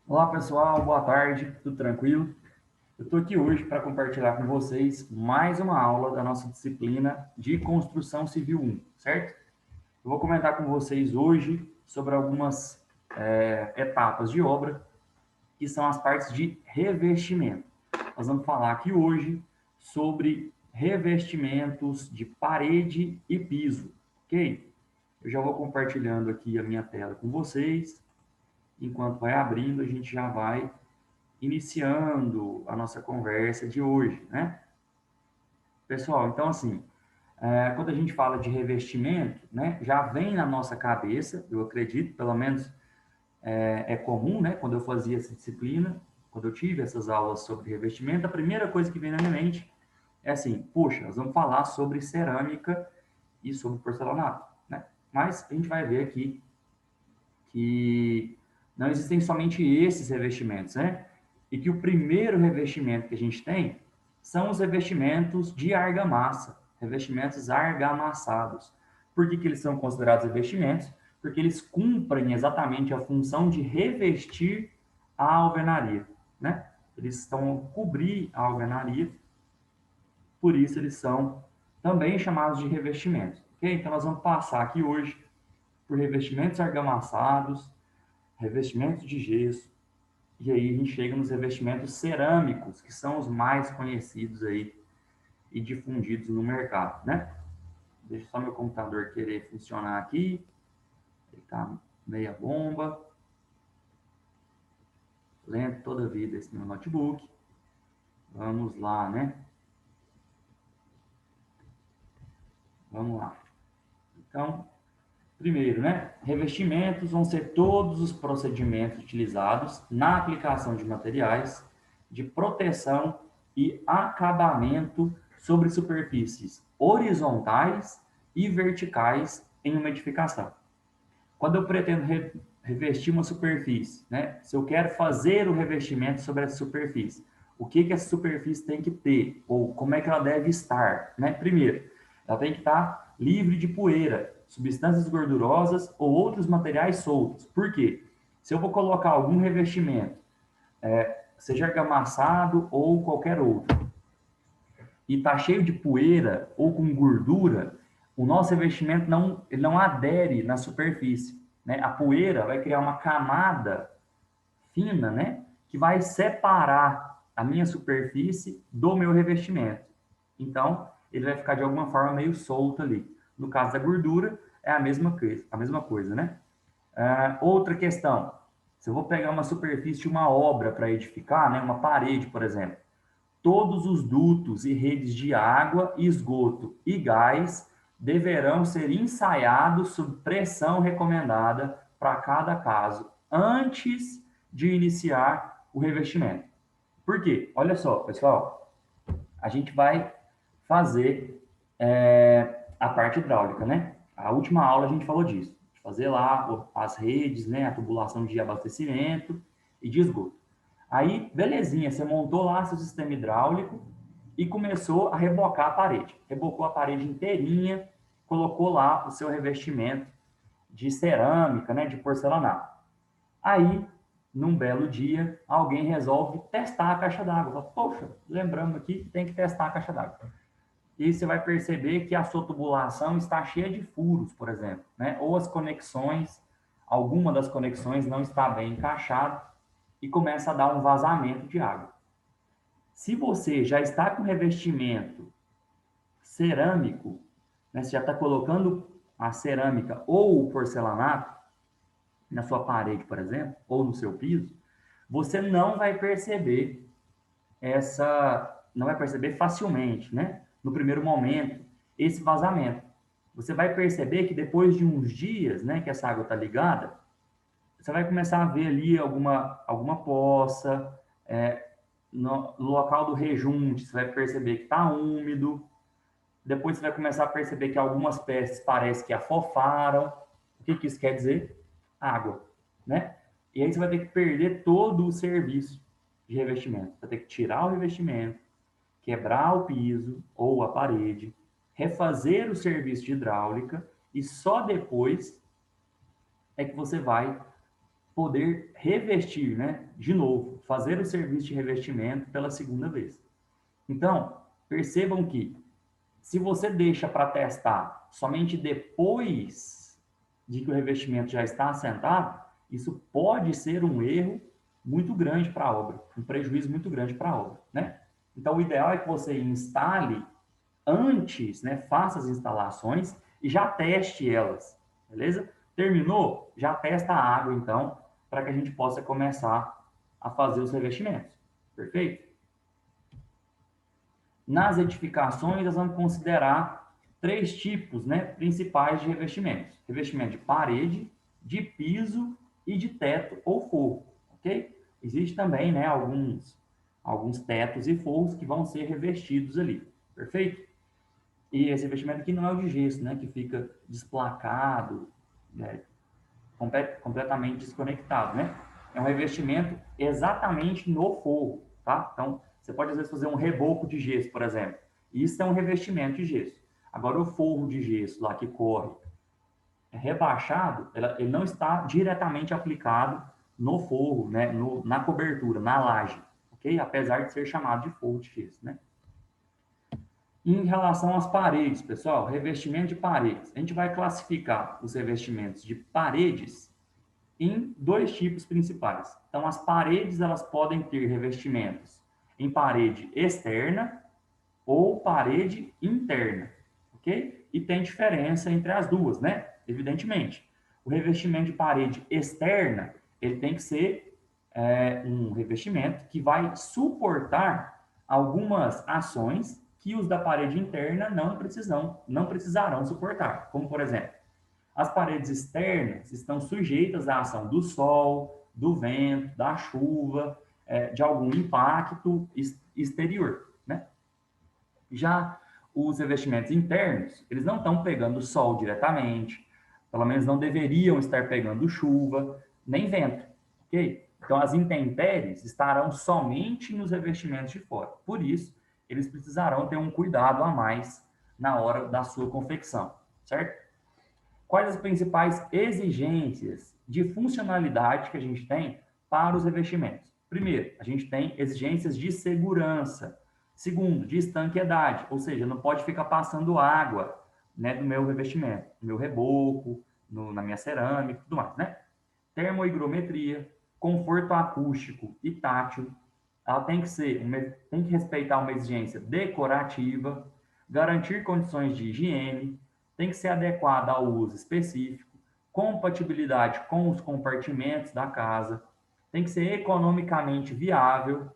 Olá pessoal, boa tarde, tudo tranquilo? Eu estou aqui hoje para compartilhar com vocês mais uma aula da nossa disciplina de Construção Civil 1, certo? Eu vou comentar com vocês hoje sobre algumas etapas de obra, que são as partes de revestimento. Nós vamos falar aqui hoje sobre revestimentos de parede e piso, ok? Eu já vou compartilhando aqui a minha tela com vocês. Enquanto vai abrindo, a gente já vai iniciando a nossa conversa de hoje, né? Pessoal, então assim, quando a gente fala de revestimento, né, já vem na nossa cabeça, eu acredito, pelo menos é comum, né, quando eu fazia essa disciplina, quando eu tive essas aulas sobre revestimento, a primeira coisa que vem na minha mente é assim, poxa, nós vamos falar sobre cerâmica e sobre porcelanato, né? Mas a gente vai ver aqui que não existem somente esses revestimentos, né? E que o primeiro revestimento que a gente tem são os revestimentos de argamassa, revestimentos argamassados. Por que eles são considerados revestimentos? Porque eles cumprem exatamente a função de revestir a alvenaria, né? Eles estão a cobrir a alvenaria, por isso eles são também chamados de revestimentos. Ok? Então nós vamos passar aqui hoje por revestimentos argamassados, revestimentos de gesso, e aí a gente chega nos revestimentos cerâmicos, que são os mais conhecidos aí e difundidos no mercado, né? Deixa só meu computador querer funcionar aqui, ele tá meia bomba, lento toda a vida esse meu notebook. Vamos lá, né? Vamos lá. Então, primeiro, né? Revestimentos vão ser todos os procedimentos utilizados na aplicação de materiais de proteção e acabamento sobre superfícies horizontais e verticais em uma edificação. Quando eu pretendo revestir uma superfície, né? Se eu quero fazer o revestimento sobre essa superfície, o que essa superfície tem que ter ou como é que ela deve estar, né? Primeiro, ela tem que estar livre de poeira, substâncias gordurosas ou outros materiais soltos. Por quê? Se eu vou colocar algum revestimento, seja argamassado ou qualquer outro, e está cheio de poeira ou com gordura, o nosso revestimento ele não adere na superfície, né? A poeira vai criar uma camada fina, né? Que vai separar a minha superfície do meu revestimento. Então, ele vai ficar de alguma forma meio solto ali. No caso da gordura, é a mesma coisa, né? Outra questão, se eu vou pegar uma superfície de uma obra para edificar, né? Uma parede, por exemplo, todos os dutos e redes de água, esgoto e gás deverão ser ensaiados sob pressão recomendada para cada caso, antes de iniciar o revestimento. Por quê? Olha só, pessoal, a gente vai fazer a parte hidráulica, né? A última aula a gente falou disso. Fazer lá as redes, né? A tubulação de abastecimento e de esgoto. Aí, belezinha, você montou lá seu sistema hidráulico e começou a rebocar a parede. Rebocou a parede inteirinha, colocou lá o seu revestimento de cerâmica, né, de porcelanato. Aí, num belo dia, alguém resolve testar a caixa d'água. Poxa, lembramos aqui que tem que testar a caixa d'água. E aí você vai perceber que a sua tubulação está cheia de furos, por exemplo, né? Ou as conexões, alguma das conexões não está bem encaixada e começa a dar um vazamento de água. Se você já está com revestimento cerâmico, né, você já está colocando a cerâmica ou o porcelanato na sua parede, por exemplo, ou no seu piso, você não vai perceber não vai perceber facilmente, né? No primeiro momento, esse vazamento. Você vai perceber que depois de uns dias, né, que essa água está ligada, você vai começar a ver ali alguma poça, no local do rejunte, você vai perceber que está úmido. Depois você vai começar a perceber que algumas peças parece que afofaram. O que, que isso quer dizer? Água, né? E aí você vai ter que perder todo o serviço de revestimento. Vai ter que tirar o revestimento, quebrar o piso ou a parede, refazer o serviço de hidráulica e só depois é que você vai poder revestir, né, de novo, fazer o serviço de revestimento pela segunda vez. Então, percebam que se você deixa para testar somente depois de que o revestimento já está assentado, isso pode ser um erro muito grande para a obra, um prejuízo muito grande para a obra, né? Então, o ideal é que você instale antes, né, faça as instalações e já teste elas, beleza? Terminou? Já testa a água, então, para que a gente possa começar a fazer os revestimentos, perfeito? Nas edificações, nós vamos considerar três tipos, né, principais de revestimentos. Revestimento de parede, de piso e de teto ou forro, ok? Existe também, né, alguns tetos e forros que vão ser revestidos ali, perfeito? E esse revestimento aqui não é o de gesso, né, que fica desplacado, né, completamente desconectado, né? É um revestimento exatamente no forro, tá? Então, você pode às vezes fazer um reboco de gesso, por exemplo. Isso é um revestimento de gesso. Agora, o forro de gesso lá que corre rebaixado, ele não está diretamente aplicado no forro, né? Na cobertura, na laje, ok? Apesar de ser chamado de forro de gesso, né? Em relação às paredes, pessoal, revestimento de paredes. A gente vai classificar os revestimentos de paredes em dois tipos principais. Então, as paredes elas podem ter revestimentos em parede externa ou parede interna, ok? E tem diferença entre as duas, né? Evidentemente. O revestimento de parede externa, ele tem que ser um revestimento que vai suportar algumas ações que os da parede interna não precisarão suportar, como por exemplo, as paredes externas estão sujeitas à ação do sol, do vento, da chuva, de algum impacto exterior, né? Já os revestimentos internos, eles não estão pegando sol diretamente, pelo menos não deveriam estar pegando chuva, nem vento, ok? Então, as intempéries estarão somente nos revestimentos de fora. Por isso, eles precisarão ter um cuidado a mais na hora da sua confecção, certo? Quais as principais exigências de funcionalidade que a gente tem para os revestimentos? Primeiro, a gente tem exigências de segurança. Segundo, de estanqueidade, ou seja, não pode ficar passando água, né, do meu revestimento, no meu reboco, na minha cerâmica, tudo mais, né? Termohigrometria, conforto acústico e tátil. Ela tem que respeitar uma exigência decorativa, garantir condições de higiene, tem que ser adequada ao uso específico, compatibilidade com os compartimentos da casa, tem que ser economicamente viável,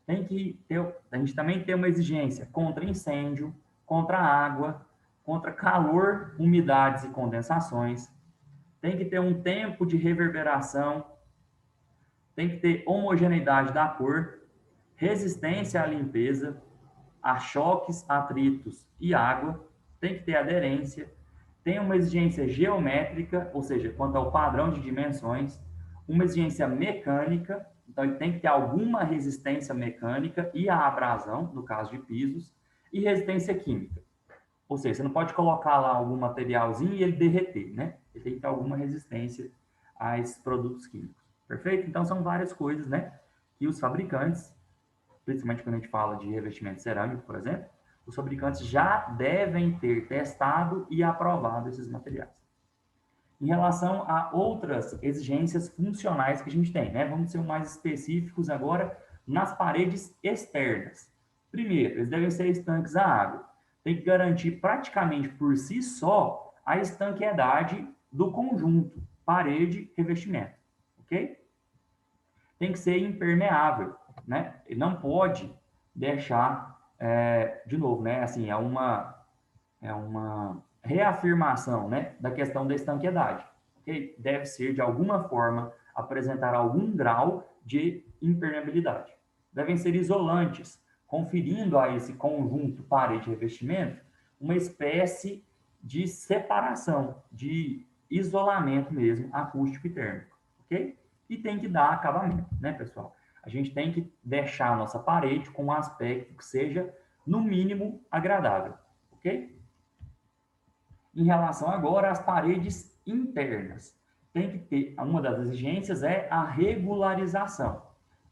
a gente também tem uma exigência contra incêndio, contra água, contra calor, umidades e condensações, tem que ter um tempo de reverberação, tem que ter homogeneidade da cor, resistência à limpeza, a choques, atritos e água, tem que ter aderência, tem uma exigência geométrica, ou seja, quanto ao padrão de dimensões, uma exigência mecânica, então ele tem que ter alguma resistência mecânica e a abrasão, no caso de pisos, e resistência química. Ou seja, você não pode colocar lá algum materialzinho e ele derreter, né? Ele tem que ter alguma resistência a esses produtos químicos. Perfeito? Então, são várias coisas, né? Que os fabricantes, principalmente quando a gente fala de revestimento cerâmico, por exemplo, os fabricantes já devem ter testado e aprovado esses materiais. Em relação a outras exigências funcionais que a gente tem, né? Vamos ser mais específicos agora nas paredes externas. Primeiro, eles devem ser estanques à água. Tem que garantir praticamente por si só a estanqueidade do conjunto, parede, revestimento, ok? Tem que ser impermeável, né? Ele não pode deixar, de novo, né? Assim, é uma reafirmação, né, da questão da estanqueidade. Okay? Deve ser, de alguma forma, apresentar algum grau de impermeabilidade. Devem ser isolantes, conferindo a esse conjunto parede e revestimento uma espécie de separação, de isolamento mesmo, acústico e térmico. Ok? E tem que dar acabamento, né, pessoal? A gente tem que deixar a nossa parede com um aspecto que seja, no mínimo, agradável. Ok? Em relação agora às paredes internas. tem que ter, uma das exigências é a regularização.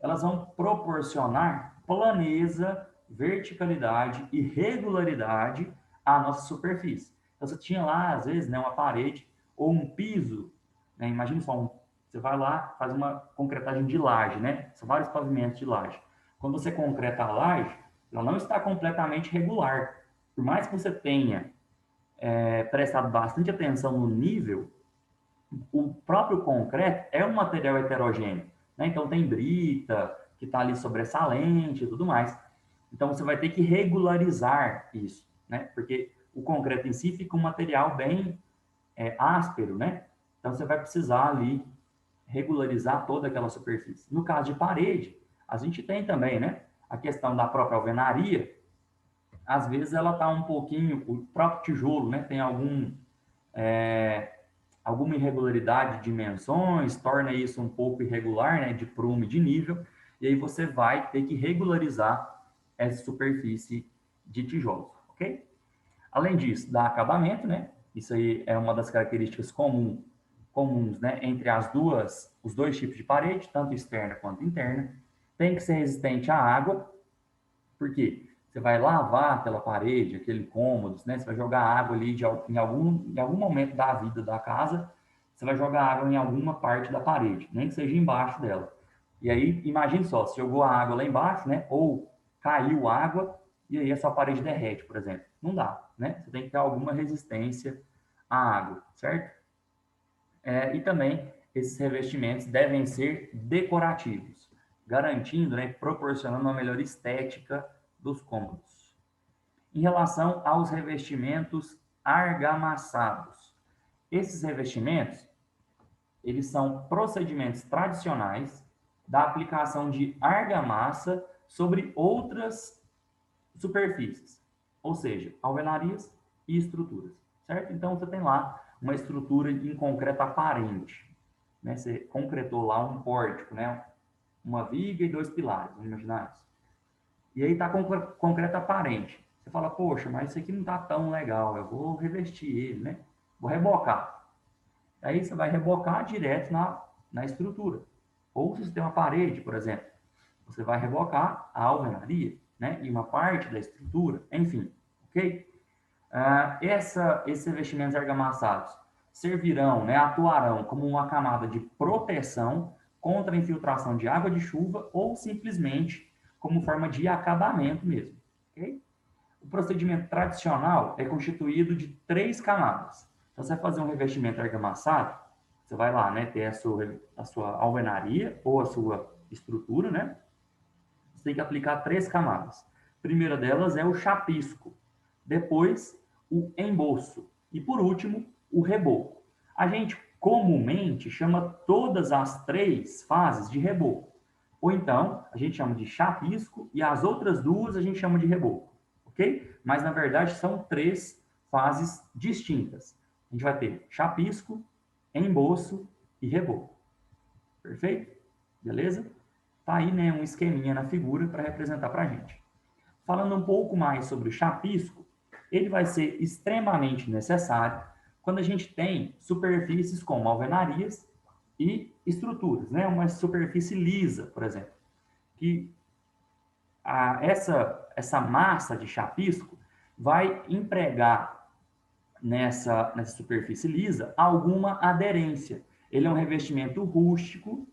Elas vão proporcionar planeza, verticalidade e regularidade à nossa superfície. Então, você tinha lá, às vezes, né, uma parede ou um piso, né, imagine só, você vai lá, faz uma concretagem de laje, né? São vários pavimentos de laje. Quando você concreta a laje, ela não está completamente regular. Por mais que você tenha prestado bastante atenção no nível, o próprio concreto é um material heterogêneo, né? Então tem brita que está ali sobressalente e tudo mais. Então você vai ter que regularizar isso, né? Porque o concreto em si fica um material bem áspero, né? Então você vai precisar ali regularizar toda aquela superfície. No caso de parede, a gente tem também, né? A questão da própria alvenaria, às vezes ela está um pouquinho, o próprio tijolo, né? Tem alguma irregularidade de dimensões, torna isso um pouco irregular, né, de prumo e de nível, e aí você vai ter que regularizar essa superfície de tijolos, ok? Além disso, dá acabamento, né? Isso aí é uma das características comuns, né, entre os dois tipos de parede, tanto externa quanto interna. Tem que ser resistente à água, porque você vai lavar aquela parede, aquele cômodo, né? Você vai jogar água ali em algum momento da vida da casa, você vai jogar água em alguma parte da parede, nem que seja embaixo dela. E aí, imagine só, se jogou a água lá embaixo, né? Ou caiu água e aí a sua parede derrete, por exemplo. Não dá, né? Você tem que ter alguma resistência à água, certo? E também esses revestimentos devem ser decorativos, garantindo, né, proporcionando uma melhor estética dos cômodos. Em relação aos revestimentos argamassados, esses revestimentos, eles são procedimentos tradicionais da aplicação de argamassa sobre outras superfícies, ou seja, alvenarias e estruturas, certo? Então, você tem lá uma estrutura em concreto aparente, né? Você concretou lá um pórtico, né? Uma viga e dois pilares, vamos imaginar isso. E aí está com concreto aparente. Você fala, poxa, mas isso aqui não está tão legal, eu vou revestir ele, né? Vou rebocar. Aí você vai rebocar direto na estrutura. Ou se você tem uma parede, por exemplo, você vai rebocar a alvenaria, né? E uma parte da estrutura, enfim, ok? Esses revestimentos argamassados servirão, né, atuarão como uma camada de proteção contra a infiltração de água de chuva ou simplesmente como forma de acabamento mesmo. Okay? O procedimento tradicional é constituído de 3 camadas. Então, você vai fazer um revestimento argamassado, você vai lá, né, ter a sua alvenaria ou a sua estrutura, né? Você tem que aplicar 3 camadas. A primeira delas é o chapisco. Depois, o embolso. E, por último, o reboco. A gente comumente chama todas as 3 fases de reboco. Ou então, a gente chama de chapisco e as outras 2 a gente chama de reboco. Ok? Mas, na verdade, são 3 fases distintas. A gente vai ter chapisco, embolso e reboco. Perfeito? Beleza? Tá aí, né, um esqueminha na figura para representar para a gente. Falando um pouco mais sobre o chapisco, ele vai ser extremamente necessário quando a gente tem superfícies como alvenarias e estruturas, né? Uma superfície lisa, por exemplo, que essa massa de chapisco vai empregar nessa superfície lisa alguma aderência. Ele é um revestimento rústico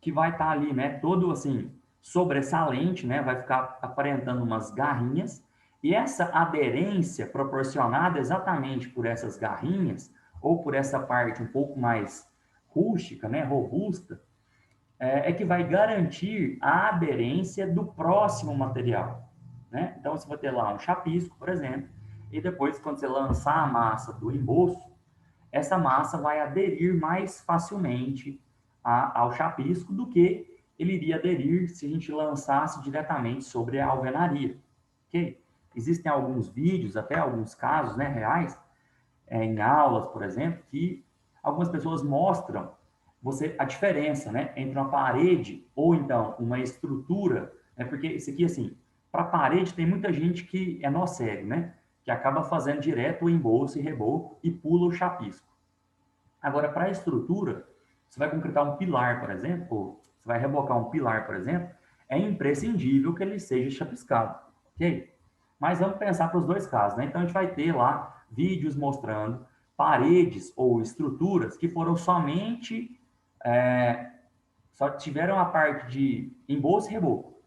que vai estar ali, né, todo assim, sobressalente, né, vai ficar aparentando umas garrinhas, e essa aderência proporcionada exatamente por essas garrinhas, ou por essa parte um pouco mais rústica, né, robusta, é que vai garantir a aderência do próximo material, né? Então, você vai ter lá um chapisco, por exemplo, e depois, quando você lançar a massa do embolso, essa massa vai aderir mais facilmente ao chapisco do que ele iria aderir se a gente lançasse diretamente sobre a alvenaria. Okay? Existem alguns vídeos, até alguns casos, né, reais, em aulas, por exemplo, que algumas pessoas mostram a diferença, né, entre uma parede ou então uma estrutura, né, porque isso aqui, assim, para parede tem muita gente que é nó cego, né, que acaba fazendo direto o embolso e reboco e pula o chapisco. Agora, para a estrutura, você vai concretar um pilar, por exemplo, ou você vai rebocar um pilar, por exemplo, é imprescindível que ele seja chapiscado, ok? Mas vamos pensar para os dois casos, né? Então, a gente vai ter lá vídeos mostrando paredes ou estruturas que foram somente, só tiveram a parte de embolso e reboco.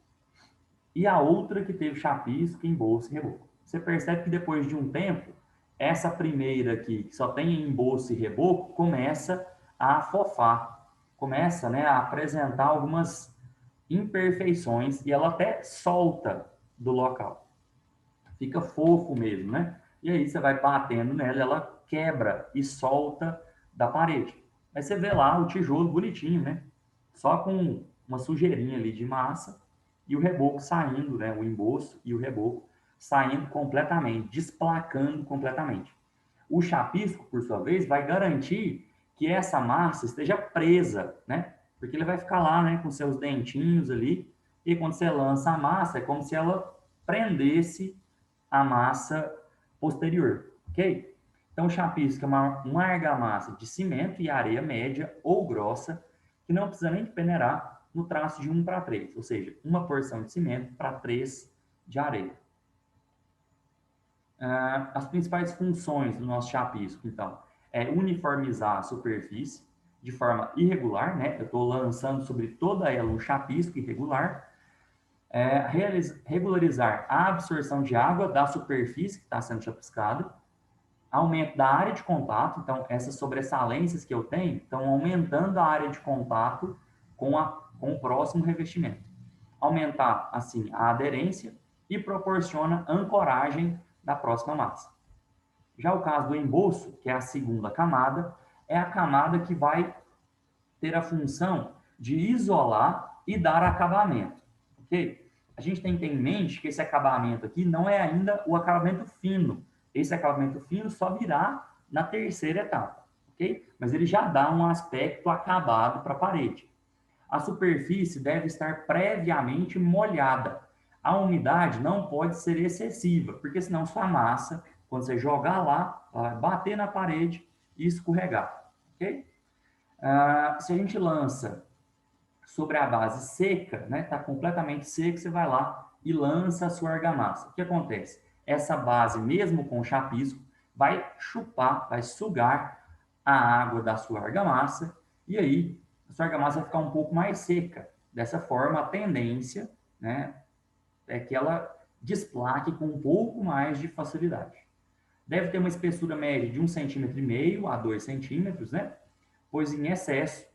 E a outra que teve chapisco, embolso e reboco. Você percebe que depois de um tempo, essa primeira aqui, que só tem embolso e reboco, começa a afofar, começa, né, a apresentar algumas imperfeições e ela até solta do local. Fica fofo mesmo, né? E aí você vai batendo nela, ela quebra e solta da parede. Aí você vê lá o tijolo bonitinho, né? Só com uma sujeirinha ali de massa e o reboco saindo, né? O emboço e o reboco saindo completamente, desplacando completamente. O chapisco, por sua vez, vai garantir que essa massa esteja presa, né? Porque ele vai ficar lá, né, com seus dentinhos ali, e quando você lança a massa, é como se ela prendesse a massa posterior, ok? Então, o chapisco é uma argamassa de cimento e areia média ou grossa, que não precisa nem peneirar no traço de 1:3, ou seja, uma porção de cimento para 3 de areia. As principais funções do nosso chapisco, então, é uniformizar a superfície de forma irregular, né? Eu estou lançando sobre toda ela um chapisco irregular, regularizar a absorção de água da superfície que está sendo chapiscada, aumento da área de contato, então essas sobressalências que eu tenho estão aumentando a área de contato com o próximo revestimento. Aumentar, assim, a aderência e proporciona ancoragem da próxima massa. Já o caso do embolso, que é a segunda camada, é a camada que vai ter a função de isolar e dar acabamento, ok? A gente tem que ter em mente que esse acabamento aqui não é ainda o acabamento fino. Esse acabamento fino só virá na terceira etapa, ok? Mas ele já dá um aspecto acabado para a parede. A superfície deve estar previamente molhada. A umidade não pode ser excessiva, porque senão sua massa, quando você jogar lá, ela vai bater na parede e escorregar, ok? Se a gente lança sobre a base seca, né, está completamente seco, você vai lá e lança a sua argamassa. O que acontece? Essa base, mesmo com chapisco, vai chupar, vai sugar a água da sua argamassa e aí a sua argamassa vai ficar um pouco mais seca. Dessa forma, a tendência, né, é que ela desplaque com um pouco mais de facilidade. Deve ter uma espessura média de 1,5 cm a 2 centímetros, né? Pois em excesso,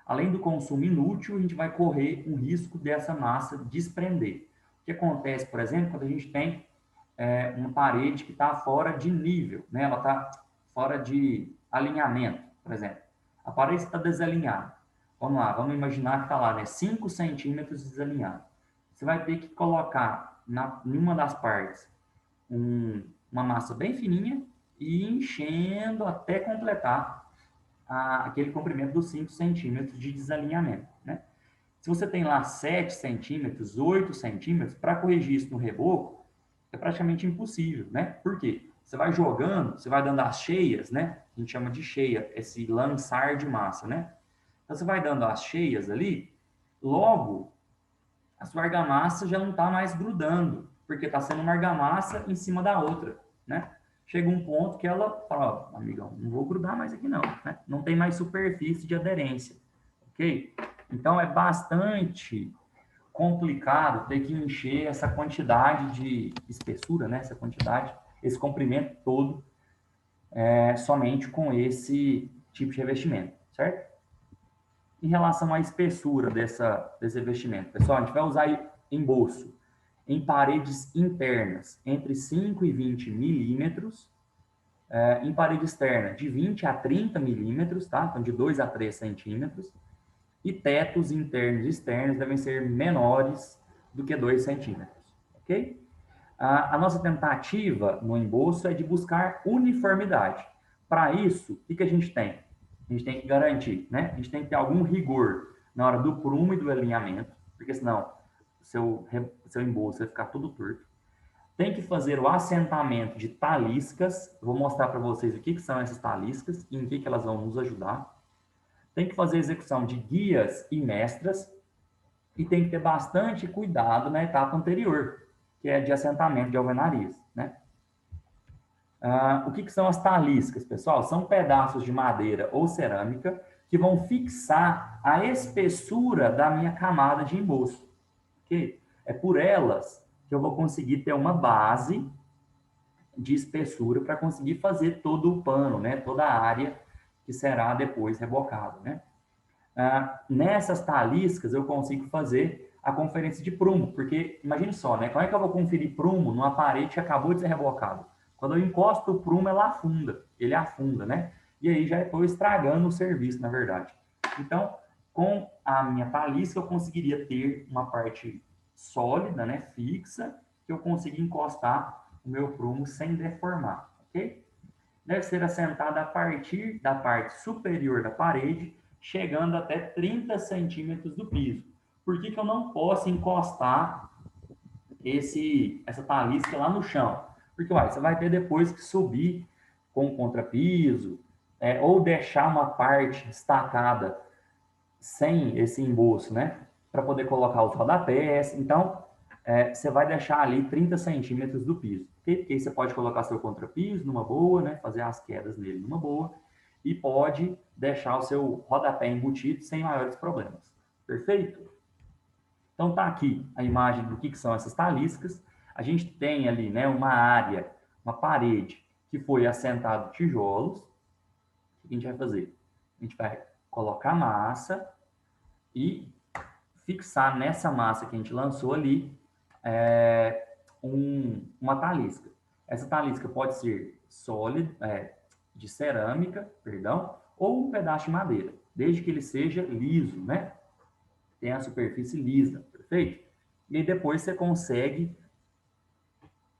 além do consumo inútil, a gente vai correr um risco dessa massa desprender. O que acontece, por exemplo, quando a gente tem uma parede que está fora de nível, né? Ela está fora de alinhamento, por exemplo. A parede está desalinhada. Vamos lá, vamos imaginar que está lá, né? 5 centímetros desalinhado. Você vai ter que colocar em uma das partes uma massa bem fininha e enchendo até completar aquele comprimento dos 5 centímetros de desalinhamento, né? Se você tem lá 7 centímetros, 8 centímetros, para corrigir isso no reboco, é praticamente impossível, né? Por quê? Você vai jogando, você vai dando as cheias, né? A gente chama de cheia, esse lançar de massa, né? Então, você vai dando as cheias ali, logo, a sua argamassa já não está mais grudando, porque está sendo uma argamassa em cima da outra, né? Chega um ponto que ela fala, ó, amigão, não vou grudar mais aqui não, né? Não tem mais superfície de aderência, ok? Então, é bastante complicado ter que encher essa quantidade de espessura, né? Essa quantidade, esse comprimento todo, somente com esse tipo de revestimento, certo? Em relação à espessura desse revestimento, pessoal, a gente vai usar embolso em paredes internas entre 5 e 20 milímetros, em parede externa de 20 a 30 milímetros, tá? Então de 2 a 3 centímetros, e tetos internos e externos devem ser menores do que 2 centímetros, ok? A nossa tentativa no embolso é de buscar uniformidade. Para isso, o que a gente tem? A gente tem que garantir, né? A gente tem que ter algum rigor na hora do prumo e do alinhamento, porque senão seu embolso vai ficar todo torto. Tem que fazer o assentamento de taliscas. Eu vou mostrar para vocês o que são essas taliscas e em que elas vão nos ajudar. tem que fazer execução de guias e mestras e tem que ter bastante cuidado na etapa anterior, que é de assentamento de alvenarias, né? O que são as taliscas, pessoal? São pedaços de madeira ou cerâmica que vão fixar a espessura da minha camada de emboço, ok? É por elas que eu vou conseguir ter uma base de espessura para conseguir fazer todo o pano, né? Toda a área que será depois rebocada, né? Nessas taliscas eu consigo fazer a conferência de prumo, porque imagine só, né? Como é que eu vou conferir prumo numa parede que acabou de ser rebocada? Quando eu encosto o prumo, ele afunda, né? E aí já estou estragando o serviço, na verdade. Então, com a minha talisca, eu conseguiria ter uma parte sólida, né? Fixa, que eu consiga encostar o meu prumo sem deformar, ok? Deve ser assentada a partir da parte superior da parede, chegando até 30 centímetros do piso. Por que eu não posso encostar essa talisca lá no chão? Porque você vai ter depois que subir com o contrapiso, ou deixar uma parte destacada sem esse embolso, né? Para poder colocar os rodapés. Então, você vai deixar ali 30 centímetros do piso. Okay? Porque aí você pode colocar seu contrapiso numa boa, né? Fazer as quedas nele numa boa. E pode deixar o seu rodapé embutido sem maiores problemas. Perfeito? Então, tá aqui a imagem do que são essas taliscas. A gente tem ali, né, uma área, uma parede que foi assentado tijolos. O que a gente vai fazer? A gente vai colocar massa e fixar nessa massa que a gente lançou ali uma talisca. Essa talisca pode ser sólida, de cerâmica, perdão, ou um pedaço de madeira, desde que ele seja liso, né? Tenha a superfície lisa, perfeito? E aí depois você consegue,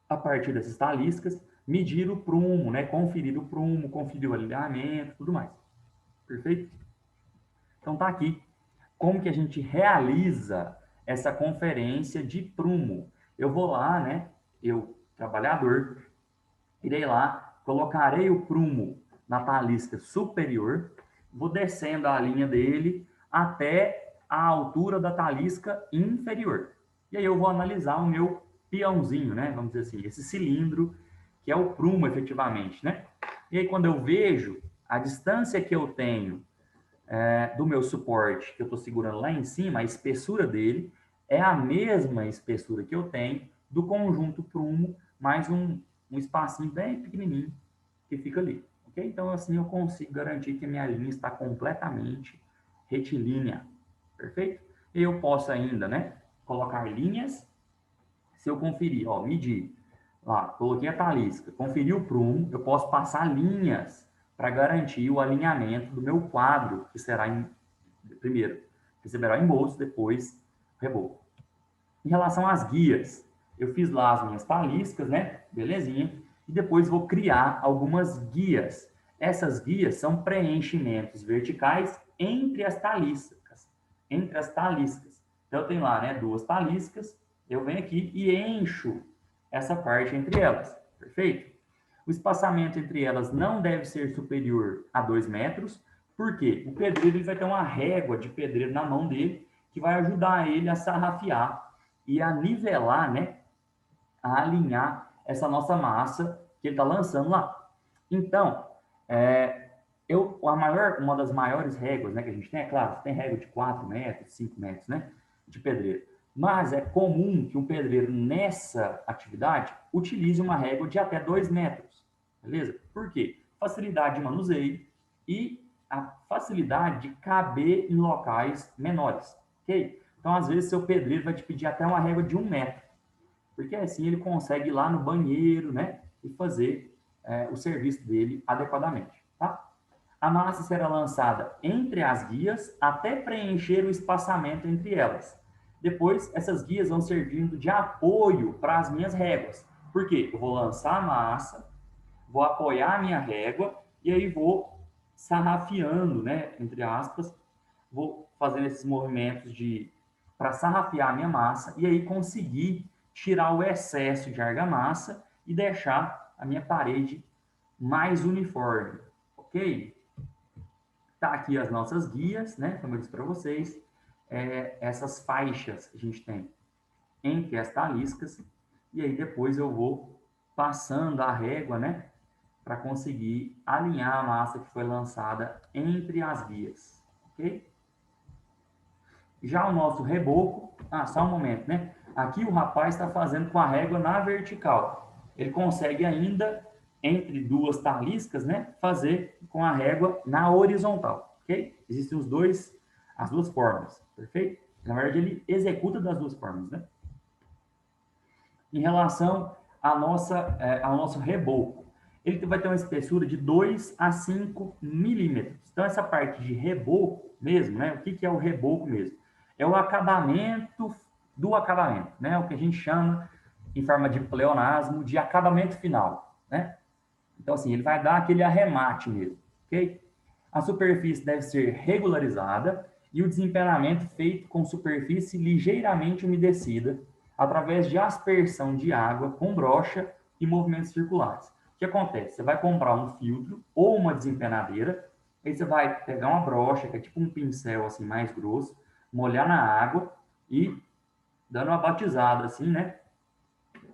a partir dessas taliscas, medir o prumo, né? Conferir o prumo, conferir o alinhamento, tudo mais. Perfeito? Então tá aqui como que a gente realiza essa conferência de prumo. Eu vou lá, né? Eu, trabalhador, irei lá, colocarei o prumo na talisca superior, vou descendo a linha dele até a altura da talisca inferior. E aí eu vou analisar o meu peãozinho, né? Vamos dizer assim, esse cilindro que é o prumo efetivamente, né? E aí quando eu vejo a distância que eu tenho do meu suporte que eu estou segurando lá em cima, a espessura dele é a mesma espessura que eu tenho do conjunto prumo, mais um espacinho bem pequenininho que fica ali. Ok? Então, assim, eu consigo garantir que a minha linha está completamente retilínea. Perfeito? E eu posso ainda, né, colocar linhas. Se eu conferir, ó, medir, lá, coloquei a talisca, conferi o prumo, eu posso passar linhas para garantir o alinhamento do meu quadro, que será primeiro receberá embolso, depois reboco. Em relação às guias, eu fiz lá as minhas taliscas, né? Belezinha. E depois vou criar algumas guias. Essas guias são preenchimentos verticais entre as taliscas. Entre as taliscas. Então eu tenho lá, né, duas taliscas, eu venho aqui e encho essa parte entre elas. Perfeito? O espaçamento entre elas não deve ser superior a 2 metros, porque o pedreiro ele vai ter uma régua de pedreiro na mão dele, que vai ajudar ele a sarrafiar e a nivelar, né, a alinhar essa nossa massa que ele está lançando lá. Então, uma das maiores réguas, né, que a gente tem, é claro, tem régua de 4 metros, 5 metros, né, de pedreiro. Mas é comum que um pedreiro nessa atividade utilize uma régua de até 2 metros, beleza? Por quê? Facilidade de manuseio e a facilidade de caber em locais menores, ok? Então, às vezes, seu pedreiro vai te pedir até uma régua de 1 metro, porque assim ele consegue ir lá no banheiro, né, e fazer o serviço dele adequadamente, tá? A massa será lançada entre as guias até preencher o espaçamento entre elas. Depois, essas guias vão servindo de apoio para as minhas réguas. Por quê? Eu vou lançar a massa, vou apoiar a minha régua e aí vou sarrafiando, né, entre aspas, vou fazendo esses movimentos de para sarrafiar a minha massa e aí conseguir tirar o excesso de argamassa e deixar a minha parede mais uniforme, ok? Tá aqui as nossas guias, né? Como eu disse para vocês, essas faixas que a gente tem entre as taliscas, e aí depois eu vou passando a régua, né? Para conseguir alinhar a massa que foi lançada entre as guias, ok? Já o nosso reboco, só um momento, né? Aqui o rapaz está fazendo com a régua na vertical. Ele consegue ainda, entre duas taliscas, né? Fazer com a régua na horizontal, ok? Existem as duas formas, perfeito? Na verdade, ele executa das duas formas, né? Em relação ao nosso reboco, ele vai ter uma espessura de 2 a 5 milímetros. Então, essa parte de reboco mesmo, né? O que é o reboco mesmo? É o acabamento do acabamento, né? O que a gente chama, em forma de pleonasmo, de acabamento final, né? Então, assim, ele vai dar aquele arremate mesmo, ok? A superfície deve ser regularizada e o desempenamento feito com superfície ligeiramente umedecida através de aspersão de água com brocha e movimentos circulares. O que acontece? Você vai comprar um filtro ou uma desempenadeira, aí você vai pegar uma brocha, que é tipo um pincel assim mais grosso, molhar na água e dando uma batizada assim, né?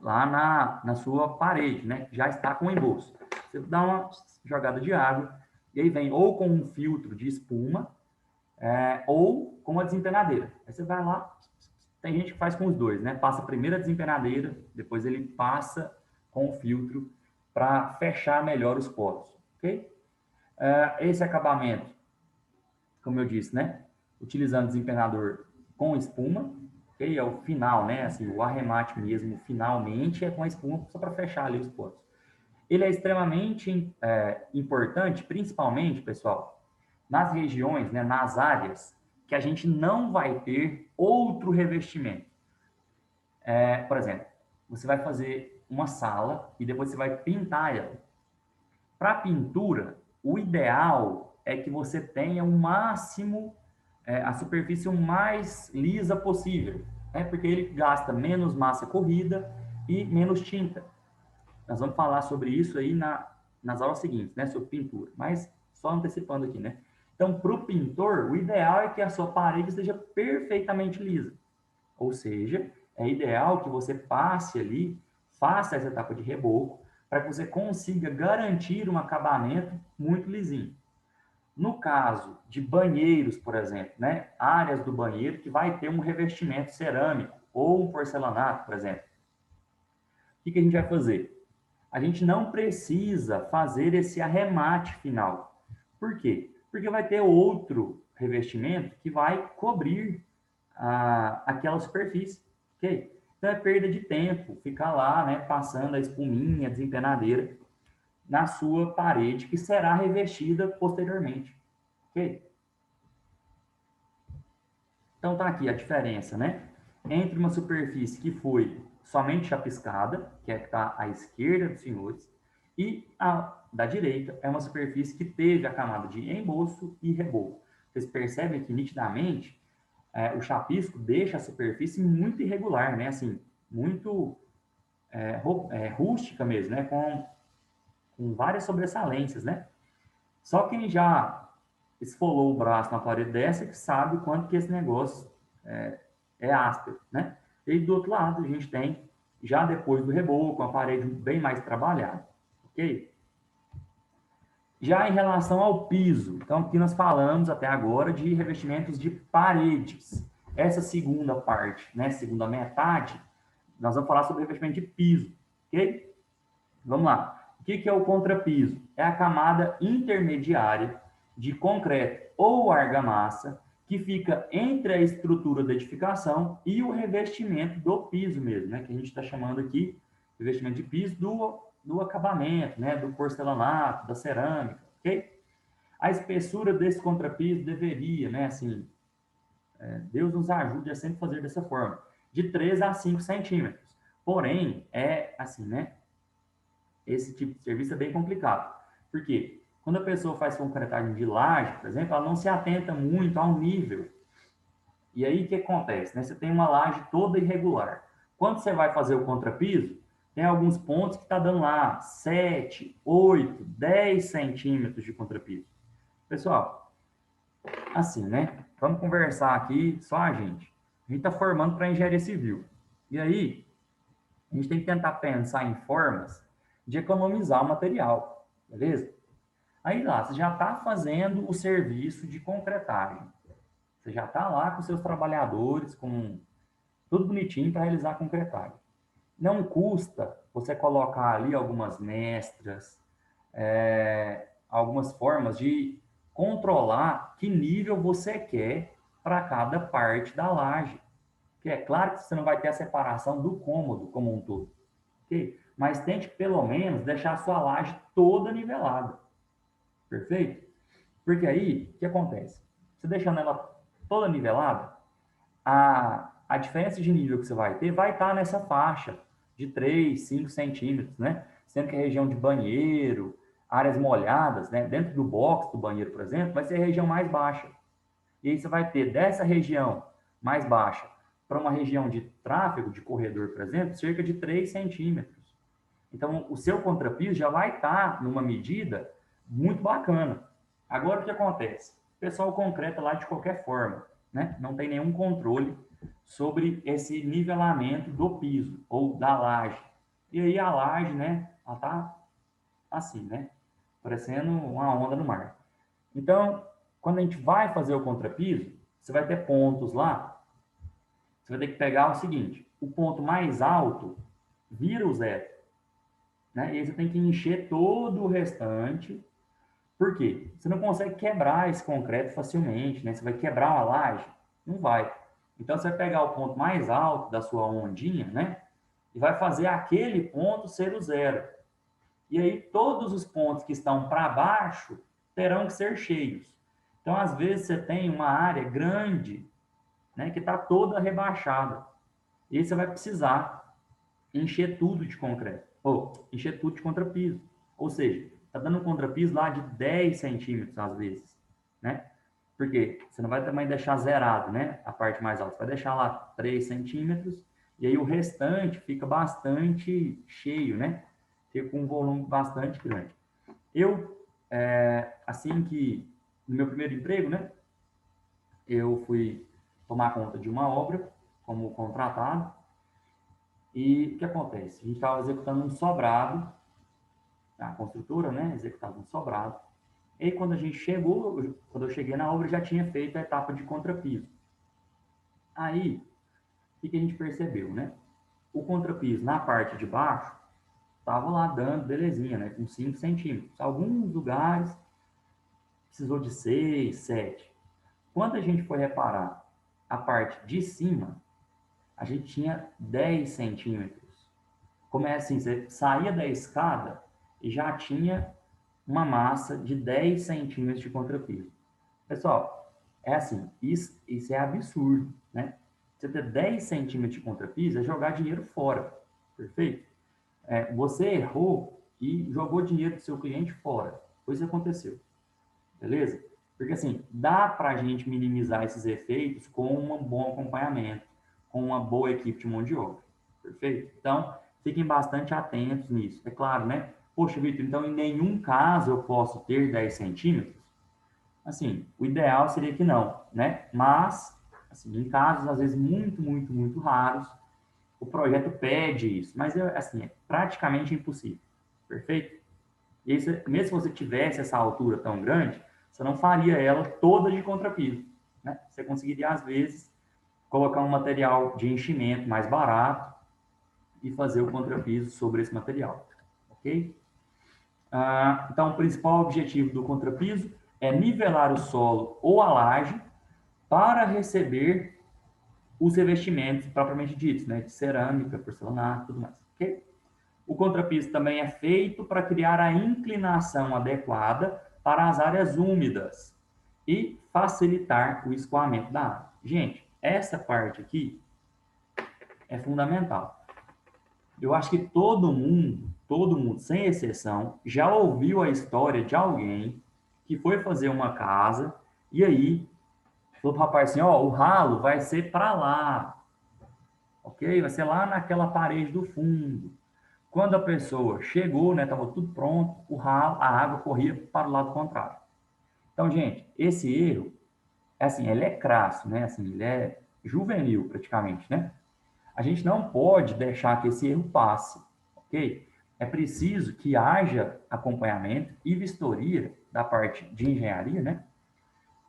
Lá na sua parede, né? Já está com o embolso. Você dá uma jogada de água e aí vem ou com um filtro de espuma ou com uma desempenadeira. Aí você vai lá, tem gente que faz com os dois, né? Passa primeiro a desempenadeira, depois ele passa com o filtro para fechar melhor os poros, ok? Esse acabamento, como eu disse, né? Utilizando desempenador com espuma, ok? É o final, né? Assim, o arremate mesmo, finalmente, é com a espuma só para fechar ali os poros. Ele é extremamente importante, principalmente, pessoal, nas regiões, né, nas áreas que a gente não vai ter outro revestimento. Por exemplo, você vai fazer uma sala e depois você vai pintar ela. Para pintura, o ideal é que você tenha o máximo, a superfície o mais lisa possível, né? Porque ele gasta menos massa corrida e menos tinta. Nós vamos falar sobre isso aí nas aulas seguintes, né? Sobre pintura, mas só antecipando aqui, né? Então, para o pintor, o ideal é que a sua parede seja perfeitamente lisa. Ou seja, é ideal que você passe ali, faça essa etapa de reboco, para que você consiga garantir um acabamento muito lisinho. No caso de banheiros, por exemplo, né? Áreas do banheiro que vai ter um revestimento cerâmico ou um porcelanato, por exemplo. O que a gente vai fazer? A gente não precisa fazer esse arremate final. Por quê? Porque vai ter outro revestimento que vai cobrir aquela superfície, ok? Então é perda de tempo ficar lá, né, passando a espuminha, a desempenadeira na sua parede, que será revestida posteriormente, ok? Então tá aqui a diferença, né, entre uma superfície que foi somente chapiscada, que é que está à esquerda dos senhores, e a da direita é uma superfície que teve a camada de embolso e reboco. Vocês percebem que nitidamente o chapisco deixa a superfície muito irregular, né? Assim, muito rústica mesmo, né? Com várias sobressalências, né? Só quem já esfolou o braço na parede dessa que sabe o quanto que esse negócio é áspero, né? E do outro lado a gente tem, já depois do reboco, uma parede bem mais trabalhada, ok? Já em relação ao piso, então aqui nós falamos até agora de revestimentos de paredes. Essa segunda parte, né, segunda metade, nós vamos falar sobre revestimento de piso, ok? Vamos lá. O que é o contrapiso? É a camada intermediária de concreto ou argamassa que fica entre a estrutura da edificação e o revestimento do piso mesmo, né? Que a gente está chamando aqui revestimento de piso do acabamento, né? Do porcelanato, da cerâmica, ok? A espessura desse contrapiso deveria, né? Assim, Deus nos ajude a sempre fazer dessa forma, de 3 a 5 centímetros. Porém, é assim, né? Esse tipo de serviço é bem complicado. Por quê? Quando a pessoa faz concretagem de laje, por exemplo, ela não se atenta muito ao nível. E aí o que acontece? Né? Você tem uma laje toda irregular. Quando você vai fazer o contrapiso, tem alguns pontos que está dando lá 7, 8, 10 centímetros de contrapiso. Pessoal, assim, né? Vamos conversar aqui, só a gente. A gente está formando para engenharia civil. E aí, a gente tem que tentar pensar em formas de economizar o material, beleza? Aí lá, você já está fazendo o serviço de concretagem. Você já está lá com seus trabalhadores, com tudo bonitinho para realizar a concretagem. Não custa você colocar ali algumas mestras, algumas formas de controlar que nível você quer para cada parte da laje. Que é claro que você não vai ter a separação do cômodo como um todo, ok? Mas tente pelo menos deixar a sua laje toda nivelada, perfeito? Porque aí, o que acontece? Você deixando ela toda nivelada, a diferença de nível que você vai ter vai estar nessa faixa de 3, 5 centímetros, né? Sendo que a região de banheiro, áreas molhadas, né? Dentro do box do banheiro, por exemplo, vai ser a região mais baixa. E aí você vai ter dessa região mais baixa para uma região de tráfego, de corredor, por exemplo, cerca de 3 centímetros. Então, o seu contrapiso já vai estar numa medida muito bacana. Agora, o que acontece? O pessoal concreta lá de qualquer forma, né? Não tem nenhum controle sobre esse nivelamento do piso ou da laje. E aí a laje, né? Ela tá assim, né? Parecendo uma onda no mar. Então, quando a gente vai fazer o contrapiso, você vai ter pontos lá. Você vai ter que pegar o seguinte: o ponto mais alto vira o zero, né? E aí você tem que encher todo o restante. Por quê? Você não consegue quebrar esse concreto facilmente, né? Você vai quebrar uma laje? Não vai. Então você vai pegar o ponto mais alto da sua ondinha, né? E vai fazer aquele ponto ser o zero. E aí todos os pontos que estão para baixo terão que ser cheios. Então, às vezes, você tem uma área grande, né, que está toda rebaixada. E aí você vai precisar encher tudo de concreto, ou encher tudo de contrapiso. Ou seja, está dando um contrapiso lá de 10 centímetros, às vezes, né? Porque você não vai também deixar zerado, né? A parte mais alta. Você vai deixar lá 3 centímetros, e aí o restante fica bastante cheio, né? Fica com um volume bastante grande. Eu, assim que, no meu primeiro emprego, né? Eu fui tomar conta de uma obra como contratado, e o que acontece? A gente estava executando um sobrado, a construtora, né, executava um sobrado. E aí, quando a gente chegou, quando eu cheguei na obra, já tinha feito a etapa de contrapiso. Aí, o que a gente percebeu, né? O contrapiso na parte de baixo estava lá dando belezinha, né, com 5 centímetros. Alguns lugares precisou de 6, 7. Quando a gente foi reparar a parte de cima, a gente tinha 10 centímetros. Como é assim, você saía da escada e já tinha uma massa de 10 centímetros de contrapiso. Pessoal, é assim, isso é absurdo, né? Você ter 10 centímetros de contrapiso é jogar dinheiro fora, perfeito? Você errou e jogou dinheiro do seu cliente fora. Foi isso que aconteceu, beleza? Porque assim, dá para a gente minimizar esses efeitos com um bom acompanhamento, com uma boa equipe de mão de obra, perfeito? Então, fiquem bastante atentos nisso. É claro, né? Poxa, Vitor, então em nenhum caso eu posso ter 10 centímetros? Assim, o ideal seria que não, né? Mas, assim, em casos às vezes muito, muito, muito raros, o projeto pede isso, mas assim, é praticamente impossível, perfeito? E aí, mesmo se você tivesse essa altura tão grande, você não faria ela toda de contrapiso, né? Você conseguiria às vezes colocar um material de enchimento mais barato e fazer o contrapiso sobre esse material, ok? Então, o principal objetivo do contrapiso é nivelar o solo ou a laje para receber os revestimentos propriamente ditos, né, de cerâmica, porcelanato, tudo mais. Okay? O contrapiso também é feito para criar a inclinação adequada para as áreas úmidas e facilitar o escoamento da água. Gente, essa parte aqui é fundamental. Eu acho que todo mundo, sem exceção, já ouviu a história de alguém que foi fazer uma casa e aí falou para o rapaz assim, ó, o ralo vai ser para lá, ok? Vai ser lá naquela parede do fundo. Quando a pessoa chegou, né, estava tudo pronto, o ralo, a água corria para o lado contrário. Então, gente, esse erro é assim, ele é crasso, né? Assim, ele é juvenil praticamente, né? A gente não pode deixar que esse erro passe, ok? É preciso que haja acompanhamento e vistoria da parte de engenharia, né?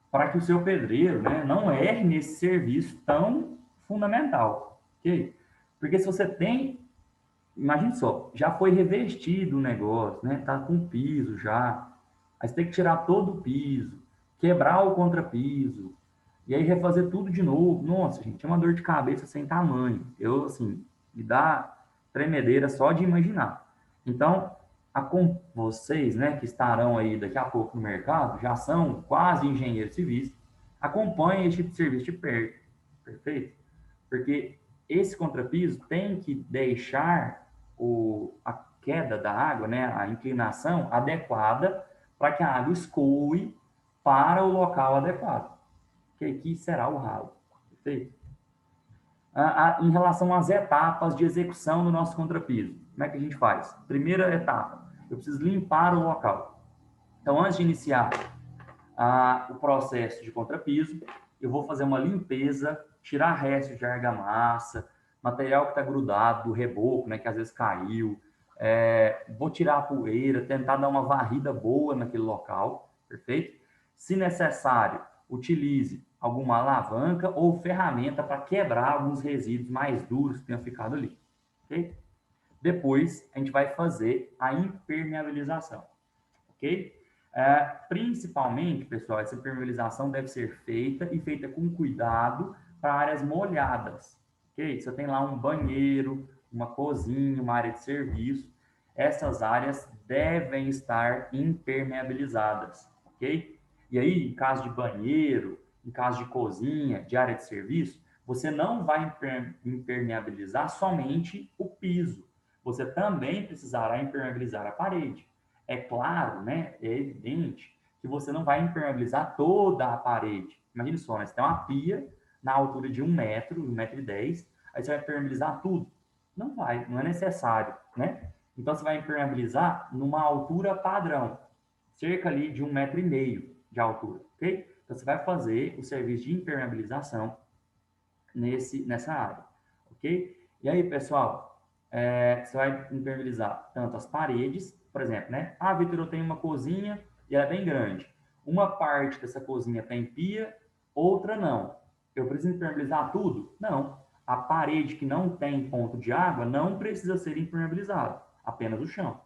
Para que o seu pedreiro, né, não erre nesse serviço tão fundamental, ok? Porque se você tem, imagine só, já foi revestido o negócio, né? Tá com piso já, aí você tem que tirar todo o piso, quebrar o contrapiso, e aí refazer tudo de novo. Nossa, gente, é uma dor de cabeça sem tamanho. Eu, assim, me dá tremedeira só de imaginar. Então, vocês, né, que estarão aí daqui a pouco no mercado, já são quase engenheiros civis, acompanhem esse tipo de serviço de perto, perfeito? Porque esse contrapiso tem que deixar a queda da água, né, a inclinação adequada para que a água escoe para o local adequado, que aqui será o ralo. Perfeito? Em relação às etapas de execução do nosso contrapiso, como é que a gente faz? Primeira etapa, eu preciso limpar o local. Então, antes de iniciar o processo de contrapiso, eu vou fazer uma limpeza, tirar restos de argamassa, material que está grudado do reboco, né, que às vezes caiu. Vou tirar a poeira, tentar dar uma varrida boa naquele local, perfeito? Se necessário, utilize alguma alavanca ou ferramenta para quebrar alguns resíduos mais duros que tenham ficado ali, ok? Depois, a gente vai fazer a impermeabilização, ok? Principalmente, pessoal, essa impermeabilização deve ser feita e feita com cuidado para áreas molhadas, ok? Se eu tenho lá um banheiro, uma cozinha, uma área de serviço, essas áreas devem estar impermeabilizadas, ok? E aí, em caso de banheiro, em caso de cozinha, de área de serviço, você não vai impermeabilizar somente o piso, você também precisará impermeabilizar a parede. É claro, né, é evidente que você não vai impermeabilizar toda a parede. Imagine só, né, você tem uma pia na altura de 1 metro, 1,10 m, aí você vai impermeabilizar tudo. Não vai, não é necessário, né? Então você vai impermeabilizar numa altura padrão, cerca ali de 1,5 m de altura, ok? Então você vai fazer o serviço de impermeabilização nessa área, ok? E aí, pessoal, você vai impermeabilizar tanto as paredes, por exemplo, né? Ah, Vitor, eu tenho uma cozinha e ela é bem grande. Uma parte dessa cozinha tem pia, outra não. Eu preciso impermeabilizar tudo? Não. A parede que não tem ponto de água não precisa ser impermeabilizada, apenas o chão,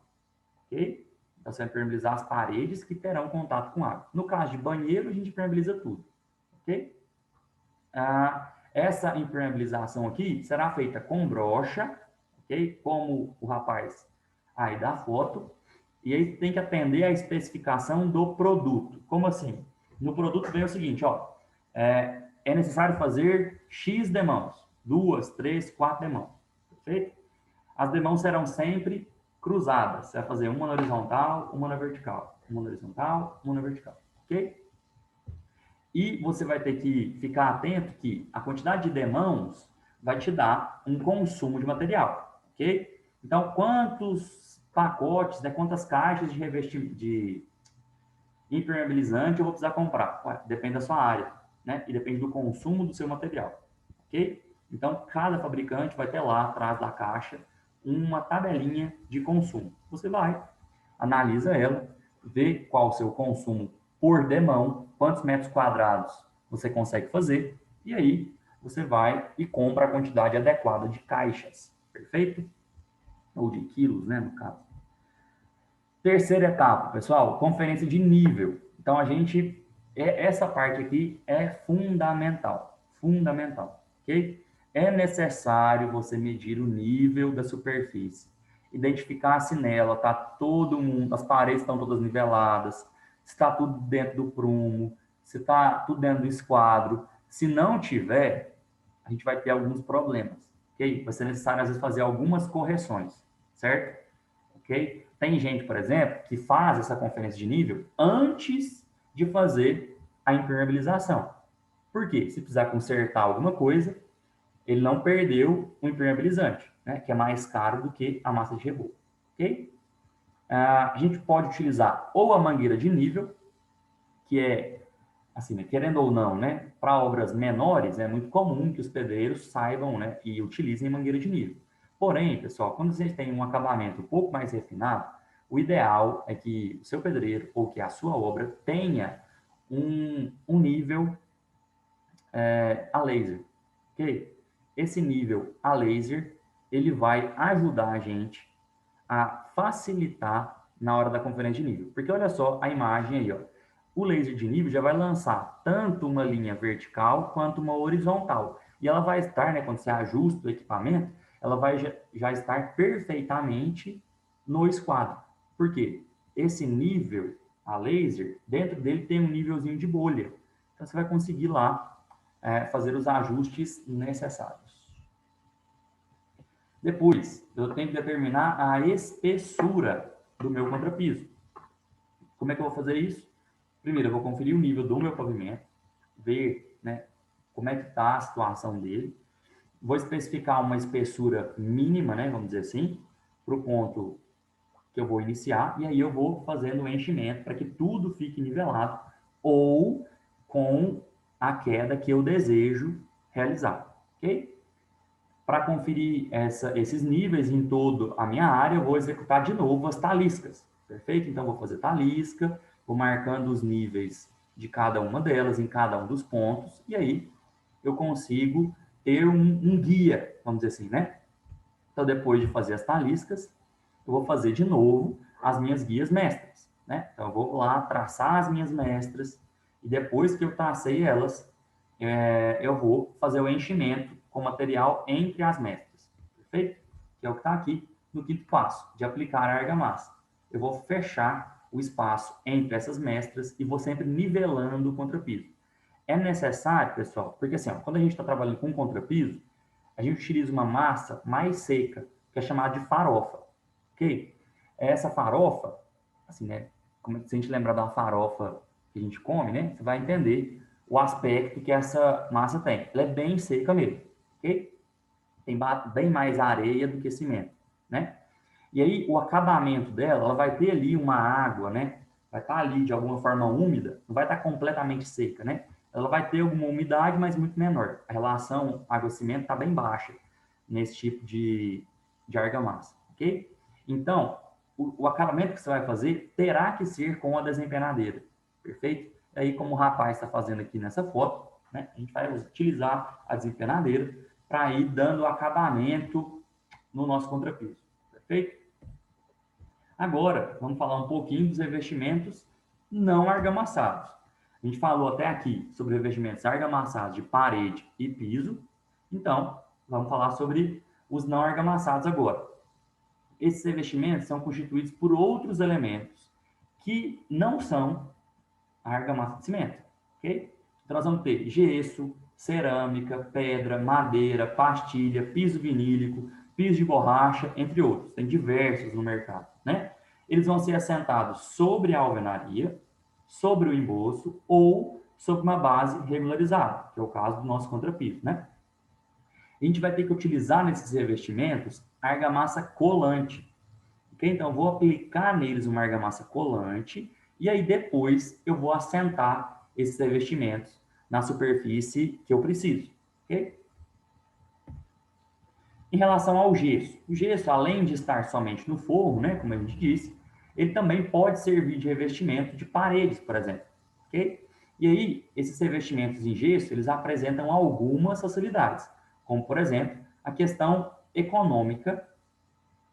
ok? Então, você vai impermeabilizar as paredes que terão contato com água. No caso de banheiro, a gente impermeabiliza tudo, ok? Essa impermeabilização aqui será feita com brocha, ok? Como o rapaz aí da foto. E aí tem que atender à especificação do produto. Como assim? No produto vem o seguinte, ó. É necessário fazer X demãos. 2, 3, 4 demãos. Perfeito? As demãos serão sempre cruzadas. Você vai fazer uma na horizontal, uma na vertical. Uma na horizontal, uma na vertical. Ok? E você vai ter que ficar atento que a quantidade de demãos vai te dar um consumo de material, ok? Então, quantos pacotes, né, quantas caixas de revestimento, de impermeabilizante eu vou precisar comprar? Ué, depende da sua área, né? E depende do consumo do seu material, ok? Então, cada fabricante vai ter lá atrás da caixa uma tabelinha de consumo. Você vai, analisa ela, vê qual o seu consumo por demão, quantos metros quadrados você consegue fazer, e aí você vai e compra a quantidade adequada de caixas, perfeito? Ou de quilos, né, no caso. Terceira etapa, pessoal, conferência de nível. Então, essa parte aqui é fundamental, fundamental, ok? É necessário você medir o nível da superfície, identificar se nela está todo mundo, as paredes estão todas niveladas, se está tudo dentro do prumo, se está tudo dentro do esquadro. Se não tiver, a gente vai ter alguns problemas, ok? Vai ser necessário, às vezes, fazer algumas correções, certo? Ok? Tem gente, por exemplo, que faz essa conferência de nível antes de fazer a impermeabilização. Por quê? Se precisar consertar alguma coisa, ele não perdeu o impermeabilizante, né? Que é mais caro do que a massa de reboco. Ok? A gente pode utilizar ou a mangueira de nível, que é assim, né, querendo ou não, né, para obras menores, é muito comum que os pedreiros saibam, né, e utilizem mangueira de nível. Porém, pessoal, quando vocês têm um acabamento um pouco mais refinado, o ideal é que o seu pedreiro ou que a sua obra tenha um nível a laser, ok? Esse nível a laser, ele vai ajudar a gente a facilitar na hora da conferência de nível. Porque olha só a imagem aí, ó. O laser de nível já vai lançar tanto uma linha vertical quanto uma horizontal. E ela vai estar, né, quando você ajusta o equipamento, ela vai já estar perfeitamente no esquadro. Por quê? Esse nível a laser, dentro dele tem um nívelzinho de bolha. Então você vai conseguir lá fazer os ajustes necessários. Depois, eu tenho que determinar a espessura do meu contrapiso. Como é que eu vou fazer isso? Primeiro, eu vou conferir o nível do meu pavimento, ver, né, como é que está a situação dele. Vou especificar uma espessura mínima, né, vamos dizer assim, para o ponto que eu vou iniciar, e aí eu vou fazendo o enchimento para que tudo fique nivelado ou com a queda que eu desejo realizar, ok? Para conferir esses níveis em toda a minha área, eu vou executar de novo as taliscas, perfeito? Então, vou fazer talisca, vou marcando os níveis de cada uma delas, em cada um dos pontos, e aí eu consigo ter um guia, vamos dizer assim, né? Então, depois de fazer as taliscas, eu vou fazer de novo as minhas guias mestras, né? Então, eu vou lá traçar as minhas mestras, e depois que eu tracei elas, eu vou fazer o enchimento com material entre as mestras, perfeito? Que é o que está aqui no quinto passo, de aplicar a argamassa. Eu vou fechar o espaço entre essas mestras e vou sempre nivelando o contrapiso. É necessário, pessoal, porque assim, ó, quando a gente está trabalhando com contrapiso, a gente utiliza uma massa mais seca, que é chamada de farofa, ok? Essa farofa, assim, né, como se a gente lembrar da farofa que a gente come, né, você vai entender o aspecto que essa massa tem. Ela é bem seca mesmo, ok? Tem bem mais areia do que cimento, né? E aí, o acabamento dela, ela vai ter ali uma água, né? Vai estar ali de alguma forma úmida, não vai estar completamente seca, né? Ela vai ter alguma umidade, mas muito menor. A relação água-cimento está bem baixa nesse tipo de argamassa, ok? Então, o acabamento que você vai fazer terá que ser com a desempenadeira, perfeito? E aí, como o rapaz está fazendo aqui nessa foto, né? A gente vai utilizar a desempenadeira para ir dando acabamento no nosso contrapiso, perfeito? Agora, vamos falar um pouquinho dos revestimentos não argamassados. A gente falou até aqui sobre revestimentos argamassados de parede e piso. Então, vamos falar sobre os não argamassados agora. Esses revestimentos são constituídos por outros elementos que não são a argamassa de cimento, ok? Então, nós vamos ter gesso, cerâmica, pedra, madeira, pastilha, piso vinílico, piso de borracha, entre outros. Tem diversos no mercado, né? Eles vão ser assentados sobre a alvenaria, sobre o emboço ou sobre uma base regularizada, que é o caso do nosso contrapiso, né? A gente vai ter que utilizar nesses revestimentos argamassa colante, ok? Então, eu vou aplicar neles uma argamassa colante e aí depois eu vou assentar esses revestimentos na superfície que eu preciso, ok? Em relação ao gesso, o gesso, além de estar somente no forro, né, como a gente disse, ele também pode servir de revestimento de paredes, por exemplo, ok? E aí, esses revestimentos em gesso, eles apresentam algumas facilidades, como, por exemplo, a questão econômica,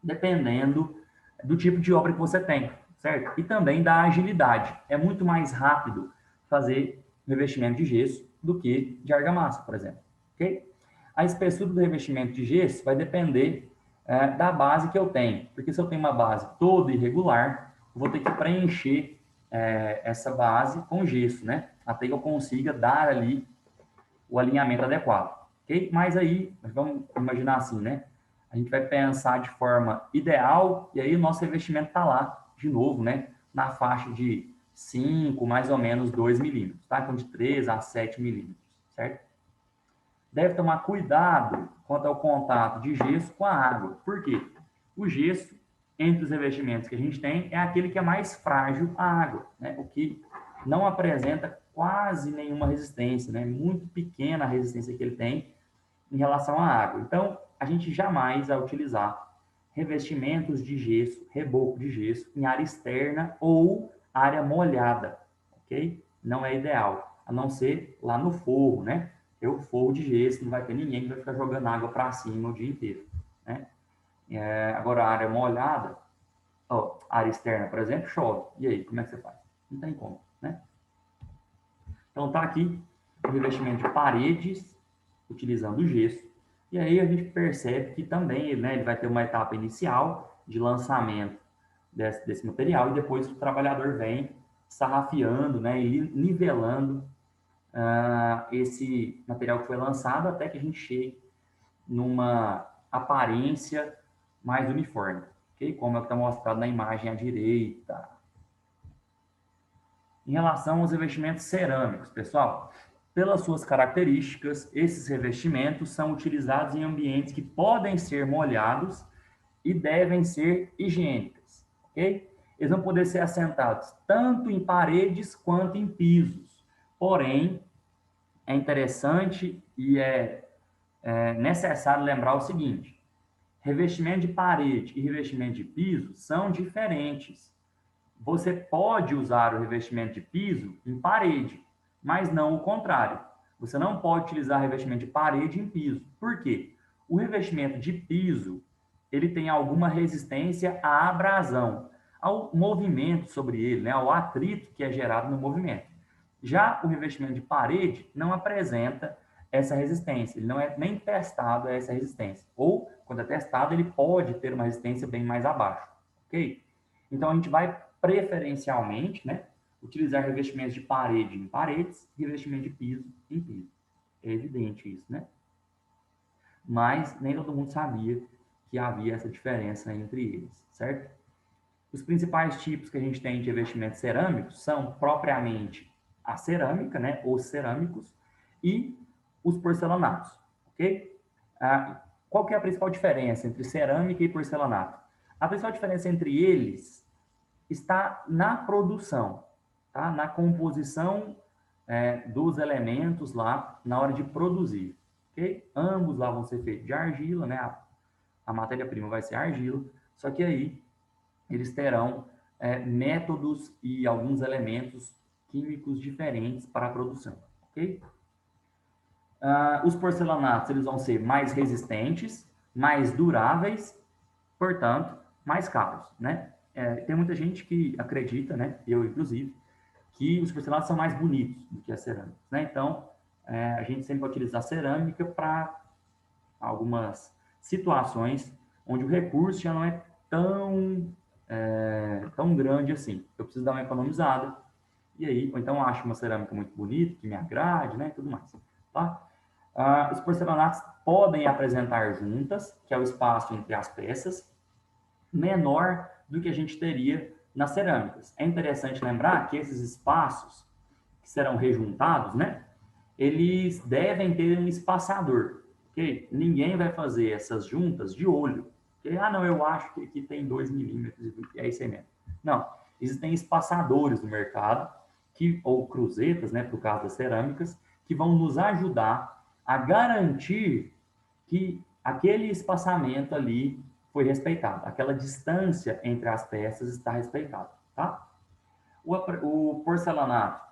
dependendo do tipo de obra que você tem, certo? E também da agilidade. É muito mais rápido fazer revestimento de gesso do que de argamassa, por exemplo, ok? A espessura do revestimento de gesso vai depender da base que eu tenho, porque se eu tenho uma base toda irregular, eu vou ter que preencher essa base com gesso, né? Até que eu consiga dar ali o alinhamento adequado, ok? Mas aí, vamos imaginar assim, né? A gente vai pensar de forma ideal e aí o nosso revestimento está lá, de novo, né? Na faixa de 5, mais ou menos 2 milímetros, tá? Então, de 3 a 7 milímetros, certo? Deve tomar cuidado quanto ao contato de gesso com a água. Por quê? O gesso, entre os revestimentos que a gente tem, é aquele que é mais frágil à água, né? O que não apresenta quase nenhuma resistência, né? Muito pequena a resistência que ele tem em relação à água. Então, a gente jamais vai utilizar revestimentos de gesso, reboco de gesso, em área externa ou área molhada, ok? Não é ideal, a não ser lá no forro, né? O forro de gesso, não vai ter ninguém que vai ficar jogando água para cima o dia inteiro, né? Agora, a área molhada, ó, área externa, por exemplo, chove. E aí, como é que você faz? Não tem como, né? Então, tá aqui o revestimento de paredes, utilizando gesso. E aí a gente percebe que também, né, ele vai ter uma etapa inicial de lançamento desse material e depois o trabalhador vem sarrafiando, né, e nivelando esse material que foi lançado até que a gente chegue numa aparência mais uniforme, ok? Como é que está mostrado na imagem à direita. Em relação aos revestimentos cerâmicos, pessoal, pelas suas características, esses revestimentos são utilizados em ambientes que podem ser molhados e devem ser higiênicos, ok? Eles vão poder ser assentados tanto em paredes quanto em pisos. Porém, é interessante e é necessário lembrar o seguinte: revestimento de parede e revestimento de piso são diferentes. Você pode usar o revestimento de piso em parede, mas não o contrário. Você não pode utilizar revestimento de parede em piso. Por quê? O revestimento de piso, ele tem alguma resistência à abrasão, ao movimento sobre ele, né, ao atrito que é gerado no movimento. Já o revestimento de parede não apresenta essa resistência, ele não é nem testado a essa resistência. Ou, quando é testado, ele pode ter uma resistência bem mais abaixo, ok? Então, a gente vai preferencialmente, né, utilizar revestimentos de parede em paredes, revestimento de piso em piso. É evidente isso, né? Mas nem todo mundo sabia que havia essa diferença entre eles, certo? Os principais tipos que a gente tem de revestimentos cerâmicos são propriamente a cerâmica, né, os cerâmicos, e os porcelanatos, ok? Qual que é a principal diferença entre cerâmica e porcelanato? A principal diferença entre eles está na produção, tá? Na composição dos elementos lá na hora de produzir, ok? Ambos lá vão ser feitos de argila, né? A matéria-prima vai ser argila, só que aí eles terão métodos e alguns elementos químicos diferentes para a produção, ok? Os porcelanatos eles vão ser mais resistentes, mais duráveis, portanto, mais caros, né? Tem muita gente que acredita, né? Eu inclusive, que os porcelanatos são mais bonitos do que as cerâmicas, né? Então, a gente sempre vai utilizar cerâmica para algumas situações onde o recurso já não é tão grande assim. Eu preciso dar uma economizada e aí, ou então acho uma cerâmica muito bonita, que me agrade, né? E tudo mais, tá? Os porcelanatos podem apresentar juntas, que é o espaço entre as peças, menor do que a gente teria nas cerâmicas. É interessante lembrar que esses espaços que serão rejuntados, né? Eles devem ter um espaçador, ok? Ninguém vai fazer essas juntas de olho. Okay? Ah, não, eu acho que aqui tem 2 milímetros e é isso aí mesmo. Não, existem espaçadores no mercado, ou cruzetas, né, para o caso das cerâmicas, que vão nos ajudar a garantir que aquele espaçamento ali foi respeitado, aquela distância entre as peças está respeitada, tá? O porcelanato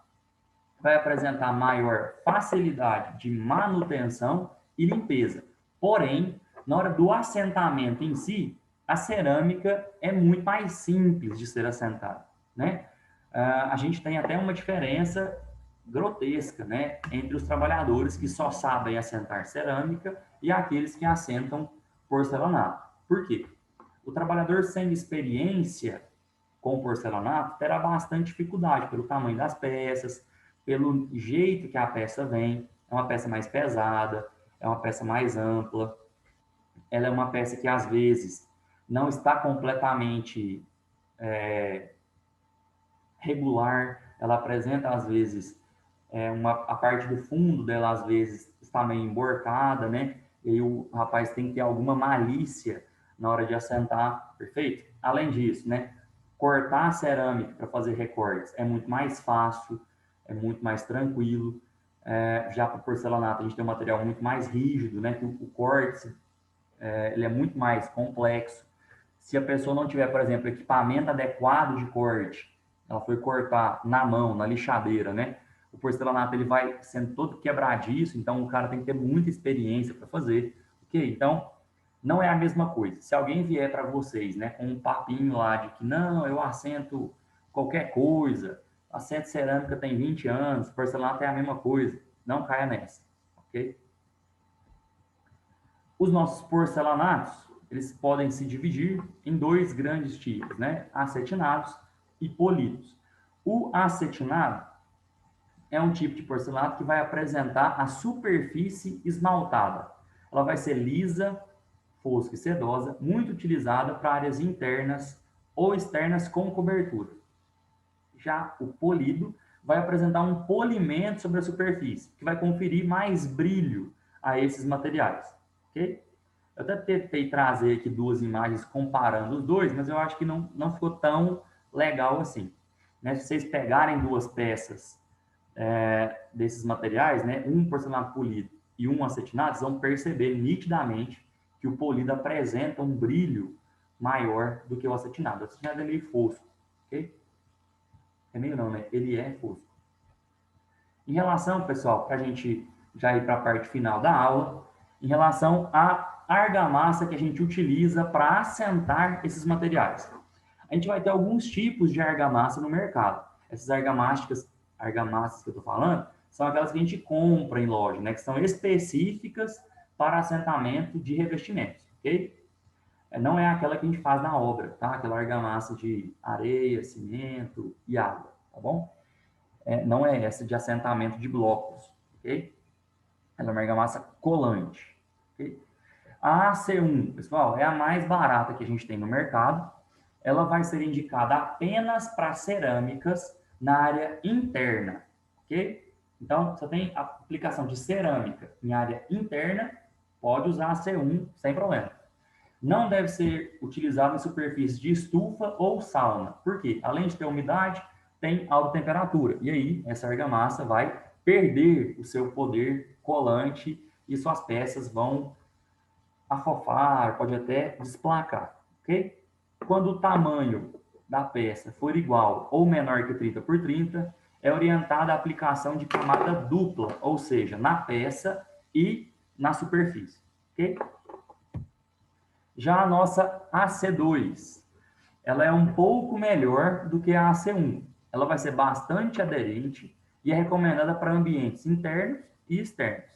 vai apresentar maior facilidade de manutenção e limpeza. Porém, na hora do assentamento em si, a cerâmica é muito mais simples de ser assentada, né? A gente tem até uma diferença grotesca, né, entre os trabalhadores que só sabem assentar cerâmica e aqueles que assentam porcelanato. Por quê? O trabalhador sem experiência com porcelanato terá bastante dificuldade pelo tamanho das peças, pelo jeito que a peça vem. É uma peça mais pesada, é uma peça mais ampla, ela é uma peça que às vezes não está completamente regular, ela apresenta às vezes a parte do fundo dela às vezes está meio emborcada, né? E aí o rapaz tem que ter alguma malícia na hora de assentar, perfeito? Além disso, né? Cortar a cerâmica para fazer recortes é muito mais fácil, é muito mais tranquilo. Já para o porcelanato, a gente tem um material muito mais rígido, né? Que o corte, ele é muito mais complexo. Se a pessoa não tiver, por exemplo, equipamento adequado de corte, ela foi cortar na mão, na lixadeira, né? O porcelanato ele vai sendo todo quebradiço, então o cara tem que ter muita experiência para fazer. Ok? Então, não é a mesma coisa. Se alguém vier para vocês, né, com um papinho lá de que não, eu assento qualquer coisa, assento cerâmica tem 20 anos, porcelanato é a mesma coisa, não caia nessa, ok? Os nossos porcelanatos, eles podem se dividir em dois grandes tipos, né? Acetinados e polidos. O acetinado é um tipo de porcelanato que vai apresentar a superfície esmaltada. Ela vai ser lisa, fosca e sedosa, muito utilizada para áreas internas ou externas com cobertura. Já o polido vai apresentar um polimento sobre a superfície, que vai conferir mais brilho a esses materiais, ok? Eu até tentei trazer aqui duas imagens comparando os dois, mas eu acho que não ficou tão legal assim. Né? Se vocês pegarem duas peças desses materiais, né, um porcelanato polido e um acetinado, vocês vão perceber nitidamente que o polido apresenta um brilho maior do que o acetinado. O acetinado é meio fosco, ok? É meio não, né? Ele é fosco. Em relação, pessoal, para a gente já ir para a parte final da aula, em relação à argamassa que a gente utiliza para assentar esses materiais. A gente vai ter alguns tipos de argamassa no mercado. Essas argamassas que eu estou falando são aquelas que a gente compra em loja, né? Que são específicas para assentamento de revestimentos, ok? Não é aquela que a gente faz na obra, tá? Aquela argamassa de areia, cimento e água, tá bom? Não é essa de assentamento de blocos, ok? Ela é uma argamassa colante, ok? A AC1, pessoal, é a mais barata que a gente tem no mercado. Ela vai ser indicada apenas para cerâmicas na área interna, ok? Então, você tem a aplicação de cerâmica em área interna, pode usar a C1 sem problema. Não deve ser utilizado em superfícies de estufa ou sauna. Por quê? Além de ter umidade, tem alta temperatura. E aí, essa argamassa vai perder o seu poder colante e suas peças vão afofar, pode até desplacar, ok? Quando o tamanho da peça for igual ou menor que 30 por 30, é orientada a aplicação de camada dupla, ou seja, na peça e na superfície, ok? Já a nossa AC2, ela é um pouco melhor do que a AC1. Ela vai ser bastante aderente e é recomendada para ambientes internos e externos.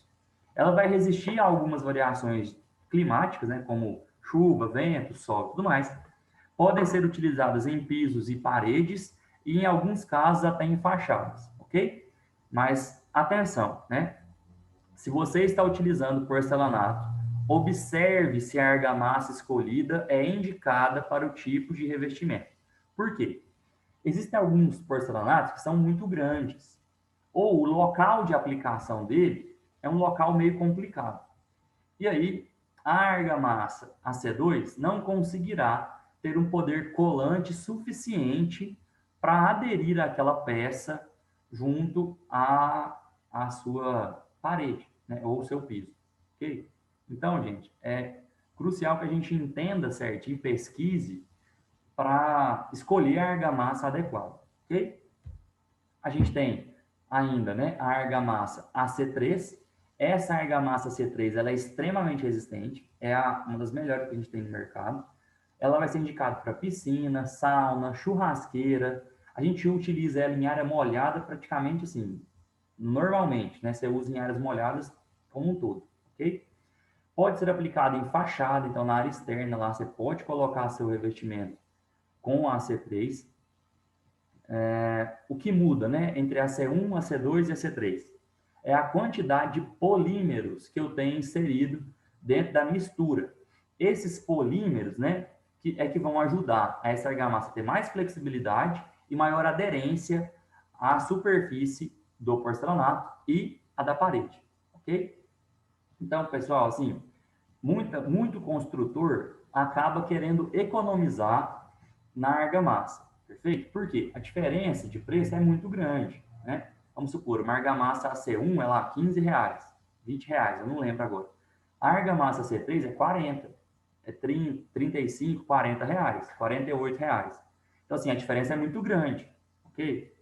Ela vai resistir a algumas variações climáticas, né, como chuva, vento, sol e tudo mais. Podem ser utilizadas em pisos e paredes e, em alguns casos, até em fachadas, ok? Mas, atenção, né? Se você está utilizando porcelanato, observe se a argamassa escolhida é indicada para o tipo de revestimento. Por quê? Existem alguns porcelanatos que são muito grandes, ou o local de aplicação dele é um local meio complicado. E aí, a argamassa AC2 não conseguirá ter um poder colante suficiente para aderir àquela peça junto à sua parede, né, ou seu piso, ok? Então, gente, é crucial que a gente entenda certinho, pesquise para escolher a argamassa adequada, ok? A gente tem ainda, né, a argamassa AC3. Essa argamassa C3, ela é extremamente resistente, uma das melhores que a gente tem no mercado. Ela vai ser indicada para piscina, sauna, churrasqueira. A gente utiliza ela em área molhada praticamente assim, normalmente, né? Você usa em áreas molhadas como um todo, ok? Pode ser aplicada em fachada, então na área externa lá você pode colocar seu revestimento com a C3. O que muda, né, entre a C1, a C2 e a C3 é a quantidade de polímeros que eu tenho inserido dentro da mistura. Esses polímeros, né, que vão ajudar a essa argamassa a ter mais flexibilidade e maior aderência à superfície do porcelanato e a da parede, ok? Então, pessoal, assim, muito construtor acaba querendo economizar na argamassa, perfeito? Por quê? A diferença de preço é muito grande, né? vamos supor, uma argamassa AC1 é lá R$ 15, R$ 20, eu não lembro agora. A argamassa C3 é 40, é 30, 35, R$ 40, R$ 48. Então, assim, a diferença é muito grande, ok?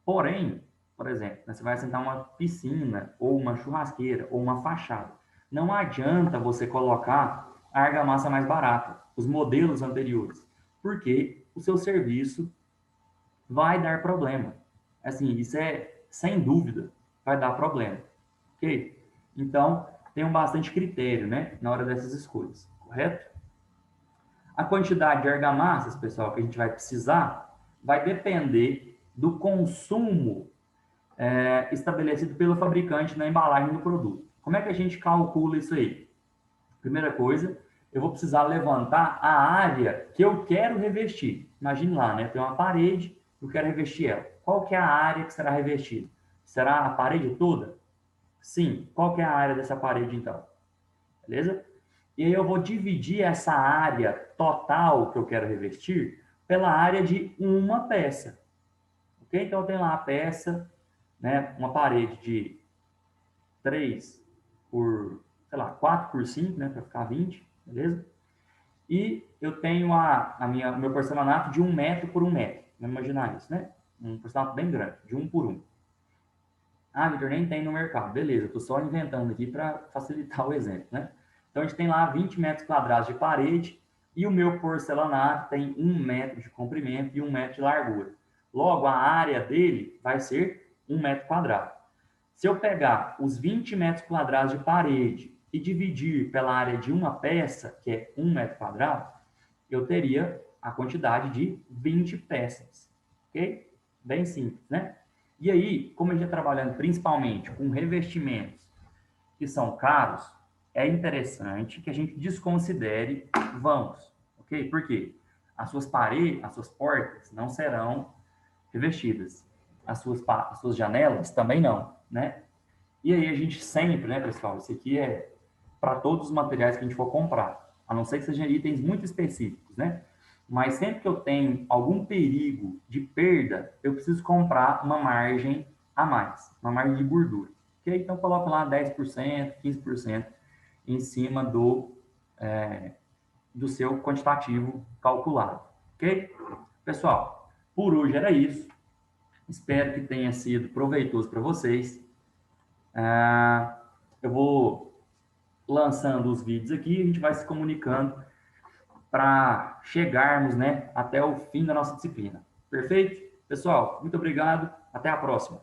Porém, por exemplo, né, você vai assentar uma piscina, ou uma churrasqueira, ou uma fachada. Não adianta você colocar a argamassa mais barata, os modelos anteriores, porque o seu serviço vai dar problema. Assim, isso é sem dúvida, vai dar problema, ok? Então, tenham bastante critério, né, na hora dessas escolhas, correto? A quantidade de argamassas, pessoal, que a gente vai precisar, vai depender do consumo estabelecido pelo fabricante na embalagem do produto. Como é que a gente calcula isso aí? Primeira coisa, eu vou precisar levantar a área que eu quero revestir. Imagine lá, né? Tem uma parede, eu quero revestir ela. Qual que é a área que será revestida? Será a parede toda? Sim. Qual que é a área dessa parede, então? Beleza? E aí eu vou dividir essa área total que eu quero revestir pela área de uma peça. Ok? Então, eu tenho lá a peça, né? Uma parede de 3 por, sei lá, 4 por 5, né? Para ficar 20, beleza? E eu tenho o meu porcelanato de 1 metro por 1 metro. Vamos imaginar isso, né? Um porcelanato bem grande, de 1 por 1. Ah, Vitor, nem tem no mercado. Beleza, eu estou só inventando aqui para facilitar o exemplo, né? Então, a gente tem lá 20 metros quadrados de parede e o meu porcelanato tem 1 metro de comprimento e 1 metro de largura. Logo, a área dele vai ser 1 metro quadrado. Se eu pegar os 20 metros quadrados de parede e dividir pela área de uma peça, que é 1 metro quadrado, eu teria a quantidade de 20 peças. Ok? Bem simples, né? E aí, como a gente está trabalhando principalmente com revestimentos que são caros, é interessante que a gente desconsidere vãos, ok? Por quê? As suas paredes, as suas portas não serão revestidas. As suas janelas também não, né? E aí a gente sempre, né, pessoal, isso aqui é para todos os materiais que a gente for comprar, a não ser que sejam itens muito específicos, né? Mas sempre que eu tenho algum perigo de perda, eu preciso comprar uma margem a mais, uma margem de gordura. Ok? Então, eu coloco lá 10%, 15% em cima do seu quantitativo calculado. Ok? Pessoal, por hoje era isso. Espero que tenha sido proveitoso para vocês. Eu vou lançando os vídeos aqui e a gente vai se comunicando para chegarmos, né, até o fim da nossa disciplina. Perfeito? Pessoal, muito obrigado. Até a próxima.